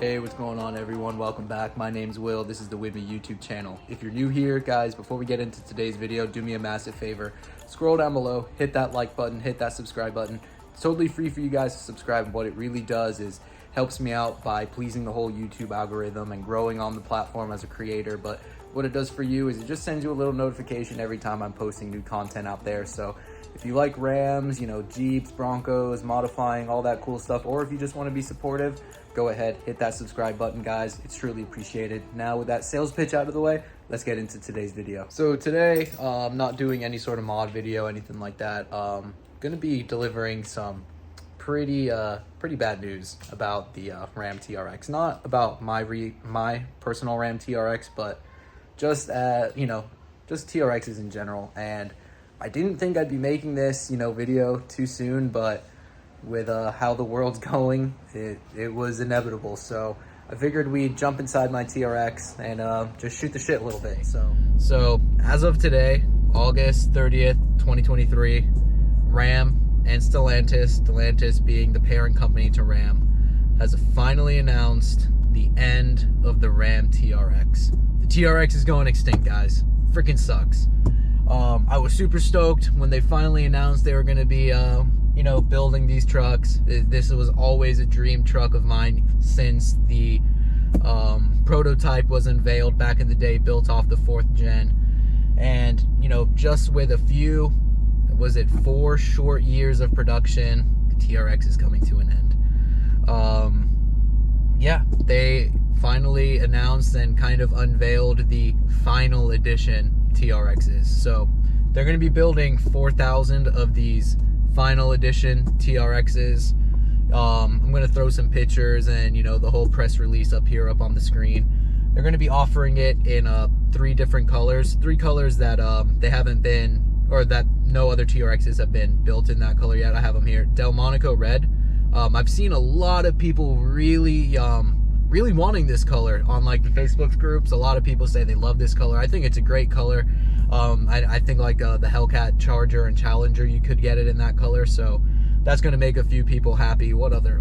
Hey, what's going on everyone? Welcome back. My name's Will. This is the With Me YouTube channel. If you're new here, guys, before we get into today's video, do me a massive favor. Scroll down below, hit that like button, hit that subscribe button. It's totally free for you guys to subscribe. What it really does is helps me out by pleasing the whole YouTube algorithm and growing on the platform as a creator. But what it does for you is it just sends you a little notification every time I'm posting new content out there. So if you like Rams, Jeeps, Broncos, modifying, all that cool stuff, or if you just want to be supportive, go ahead, hit that subscribe button, guys. It's truly appreciated. Now with that sales pitch out of the way, let's get into today's video. So today, I'm not doing any sort of mod video, anything like that. Gonna be delivering some pretty bad news about the Ram TRX. Not about my personal Ram TRX, but just just TRXs in general. And I didn't think I'd be making this video too soon, but with how the world's going, it was inevitable. So I figured we'd jump inside my TRX and just shoot the shit a little bit. So as of today, August 30th, 2023, Ram and Stellantis being the parent company to Ram, has finally announced the end of the Ram TRX. The TRX is going extinct, guys. Freaking sucks. I was super stoked when they finally announced they were going to be building these trucks. This was always a dream truck of mine since the prototype was unveiled back in the day, built off the 4th gen. And just with a few, was it 4 short years of production, the TRX is coming to an end. Yeah, they finally announced and kind of unveiled the final edition TRXs. So they're going to be building 4,000 of these final edition TRXs. I'm going to throw some pictures and the whole press release up on the screen. They're going to be offering it in 3 different colors, 3 colors that they haven't been, or that no other TRXs have been built in that color yet. I have them here. Delmonico red. I've seen a lot of people really wanting this color on like the Facebook groups. A lot of people say they love this color. I think it's a great color. I think like the Hellcat Charger and Challenger, you could get it in that color. So that's going to make a few people happy. What other?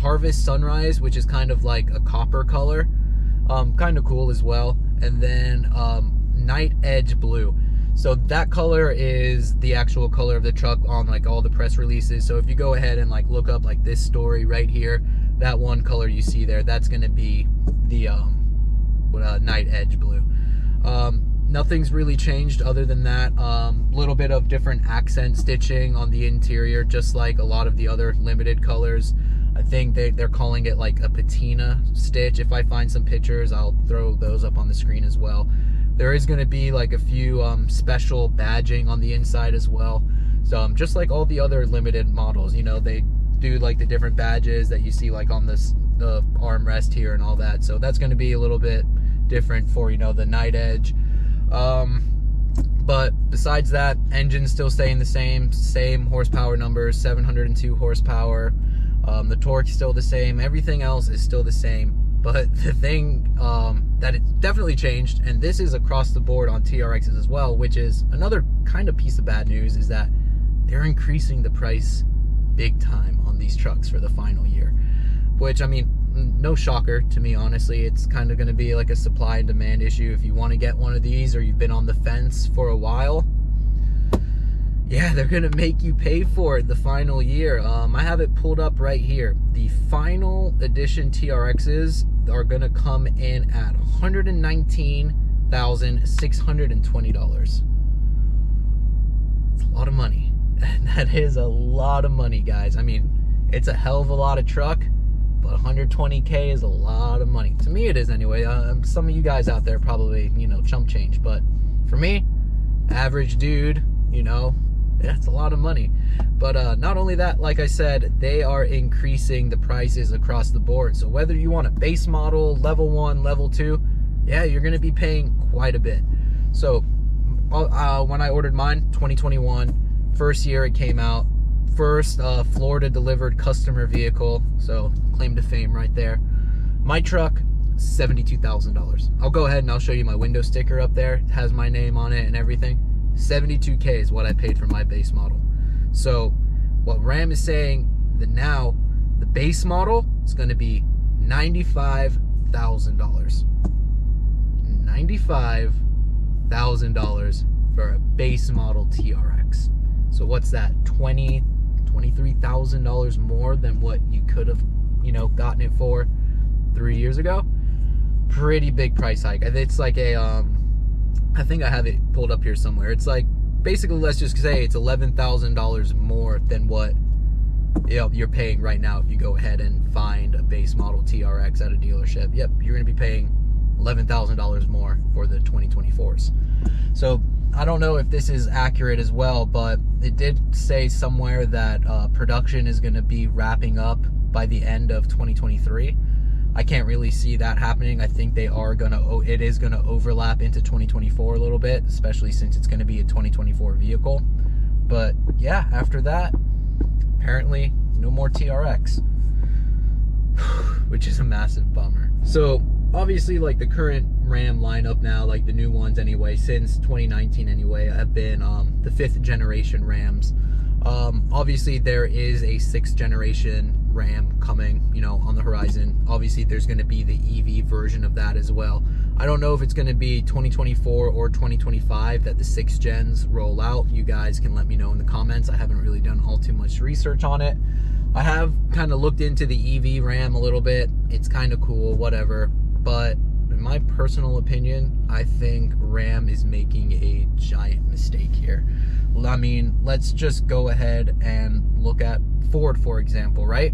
Harvest Sunrise, which is kind of like a copper color. Kind of cool as well. And then Night Edge Blue. So that color is the actual color of the truck on like all the press releases. So if you go ahead and like look up like this story right here, that one color you see there, that's going to be the Night Edge Blue. Nothing's really changed other than that. Little bit of different accent stitching on the interior, just like a lot of the other limited colors. I think they're calling it like a patina stitch. If I find some pictures, I'll throw those up on the screen as well. There is going to be like a few special badging on the inside as well. So just like all the other limited models, they do like the different badges that you see like on the armrest here and all that. So that's going to be a little bit different for the Night Edge. But besides that, engine's still staying the same horsepower numbers, 702 horsepower. The torque's still the same. Everything else is still the same. But the thing that it's definitely changed, and this is across the board on TRXs as well, which is another kind of piece of bad news, is that they're increasing the price big time on these trucks for the final year. Which, I mean, no shocker to me, honestly. It's kind of going to be like a supply and demand issue. If you want to get one of these or you've been on the fence for a while, yeah, they're going to make you pay for it the final year. I have it pulled up right here. The final edition TRXs are going to come in at $119,620. It's a lot of money. That is a lot of money, guys. I mean, it's a hell of a lot of truck, but 120K is a lot of money. To me, it is anyway. Some of you guys out there probably, chump change. But for me, average dude, that's a lot of money. But not only that, like I said, they are increasing the prices across the board. So whether you want a base model, level 1, level 2, yeah, you're going to be paying quite a bit. So when I ordered mine, 2021, first year it came out, first Florida delivered customer vehicle, so claim to fame right there. My truck, $72,000. I'll go ahead and I'll show you my window sticker up there. It has my name on it and everything. $72K is what I paid for my base model. So what Ram is saying that now the base model is going to be $95,000. $95,000 for a base model TRX. So what's that? $23,000 more than what you could have, gotten it for 3 years ago. Pretty big price hike. It's like a I think I have it pulled up here somewhere. It's like, basically, let's just say it's $11,000 more than what you're paying right now if you go ahead and find a base model TRX at a dealership. Yep, you're going to be paying $11,000 more for the 2024s. So I don't know if this is accurate as well, but it did say somewhere that production is going to be wrapping up by the end of 2023. I can't really see that happening. I think it is gonna overlap into 2024 a little bit, especially since it's gonna be a 2024 vehicle. But yeah, after that, apparently no more TRX, which is a massive bummer. So obviously, like, the current Ram lineup now, like the new ones anyway, since 2019 anyway, have been the 5th generation Rams. Obviously there is a 6th generation Ram coming, on the horizon. Obviously there's going to be the EV version of that as well. I don't know if it's going to be 2024 or 2025 that the 6th gens roll out. You guys can let me know in the comments. I haven't really done all too much research on it. I have kind of looked into the EV Ram a little bit. It's kind of cool, whatever. But in my personal opinion, I think Ram is making a giant mistake here. I mean, let's just go ahead and look at Ford, for example, right?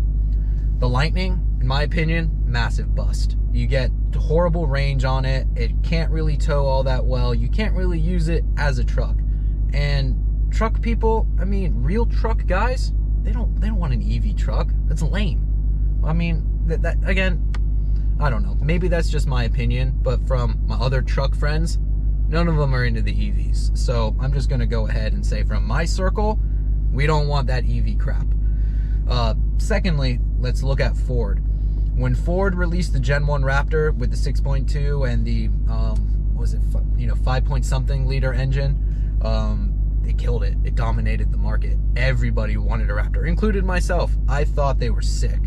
The Lightning, in my opinion, massive bust. You get horrible range on it. It can't really tow all that well. You can't really use it as a truck. And truck people, I mean, real truck guys, they don't want an EV truck. That's lame. I mean, that again, I don't know. Maybe that's just my opinion, but from my other truck friends, none of them are into the EVs. So I'm just going to go ahead and say, from my circle, we don't want that EV crap. Secondly, let's look at Ford. When Ford released the Gen 1 Raptor with the 6.2 and the, 5 point something liter engine, they killed it. It dominated the market. Everybody wanted a Raptor, included myself. I thought they were sick.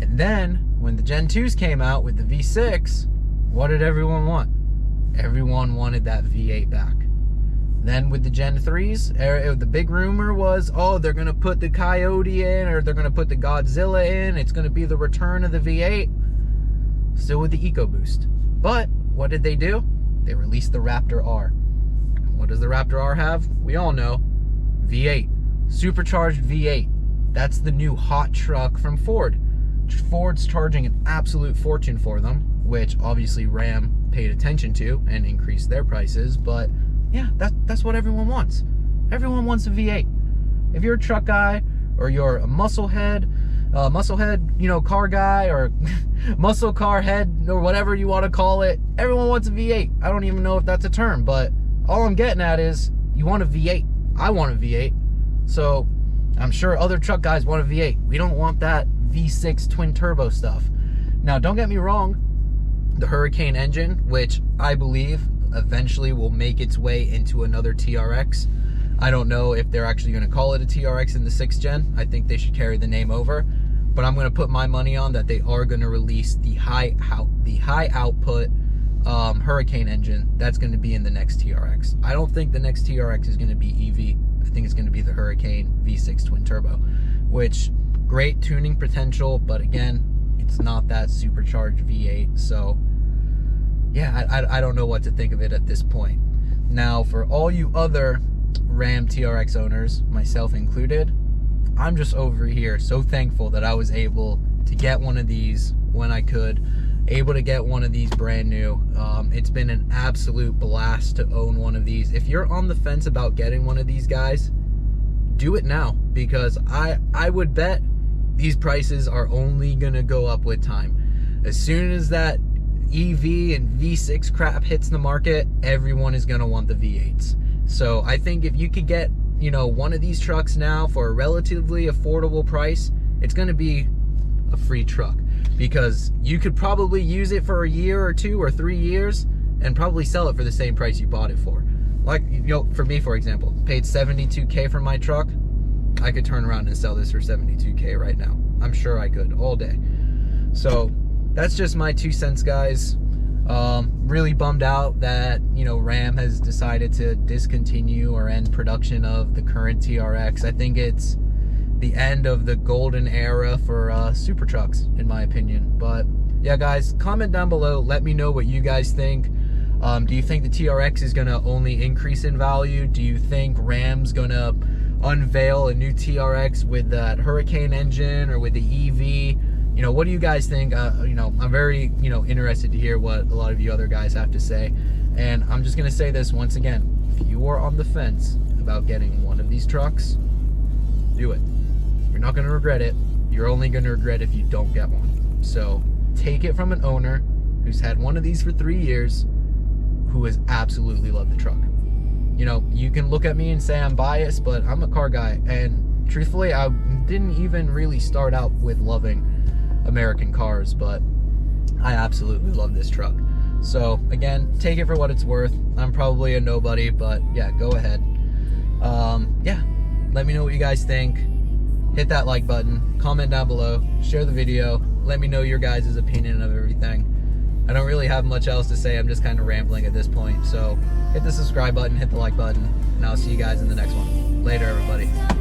And then when the Gen 2s came out with the V6, what did everyone want? Everyone wanted that V8 back. Then with the Gen 3s, the big rumor was, oh, they're going to put the Coyote in, or they're going to put the Godzilla in. It's going to be the return of the V8. Still with the EcoBoost. But what did they do? They released the Raptor R. And what does the Raptor R have? We all know. V8. Supercharged V8. That's the new hot truck from Ford. Ford's charging an absolute fortune for them, which obviously Ram paid attention to and increased their prices. But yeah, that's what everyone wants. Everyone wants a V8. If you're a truck guy, or you're a musclehead, car guy, or muscle car head, or whatever you want to call it, everyone wants a V8. I don't even know if that's a term, but all I'm getting at is, you want a V8. I want a V8. So I'm sure other truck guys want a V8. We don't want that V6 twin turbo stuff. Now, don't get me wrong, the Hurricane engine, which I believe eventually will make its way into another TRX. I don't know if they're actually going to call it a TRX in the 6th gen. I think they should carry the name over, but I'm going to put my money on that they are going to release the high output Hurricane engine that's going to be in the next TRX. I don't think the next TRX is going to be EV. I think it's going to be the Hurricane V6 twin turbo, which, great tuning potential, but again, it's not that supercharged V8. So yeah, I don't know what to think of it at this point. Now, for all you other Ram TRX owners, myself included, I'm just over here so thankful that I was able to get one of these when I could, able to get one of these brand new. It's been an absolute blast to own one of these. If you're on the fence about getting one of these guys, do it now, because I would bet these prices are only gonna go up with time. As soon as that EV and V6 crap hits the market, everyone is gonna want the V8s. So I think if you could get, one of these trucks now for a relatively affordable price, it's gonna be a free truck, because you could probably use it for a year or 2 or 3 years and probably sell it for the same price you bought it for. Like, for me, for example, paid $72K for my truck. I could turn around and sell this for $72K right now. I'm sure I could, all day. So that's just my 2 cents, guys. Really bummed out that, you know, Ram has decided to discontinue or end production of the current TRX. I think it's the end of the golden era for super trucks, in my opinion. But yeah, guys, comment down below. Let me know what you guys think. Do you think the TRX is going to only increase in value? Do you think Ram's going to unveil a new TRX with that Hurricane engine or with the EV? You know, what do you guys think? You know, I'm very, you know, interested to hear what a lot of you other guys have to say. And I'm just going to say this once again. If you are on the fence about getting one of these trucks, do it. You're not going to regret it. You're only going to regret if you don't get one. So take it from an owner who's had one of these for 3 years, who has absolutely loved the truck. You know, you can look at me and say I'm biased, but I'm a car guy. And truthfully, I didn't even really start out with loving American cars, but I absolutely love this truck. So again, take it for what it's worth. I'm probably a nobody, but yeah, go ahead. Yeah, let me know what you guys think. Hit that like button, comment down below, share the video, let me know your guys' opinion of everything. I don't really have much else to say. I'm just kind of rambling at this point. So hit the subscribe button, hit the like button, and I'll see you guys in the next one. Later, everybody.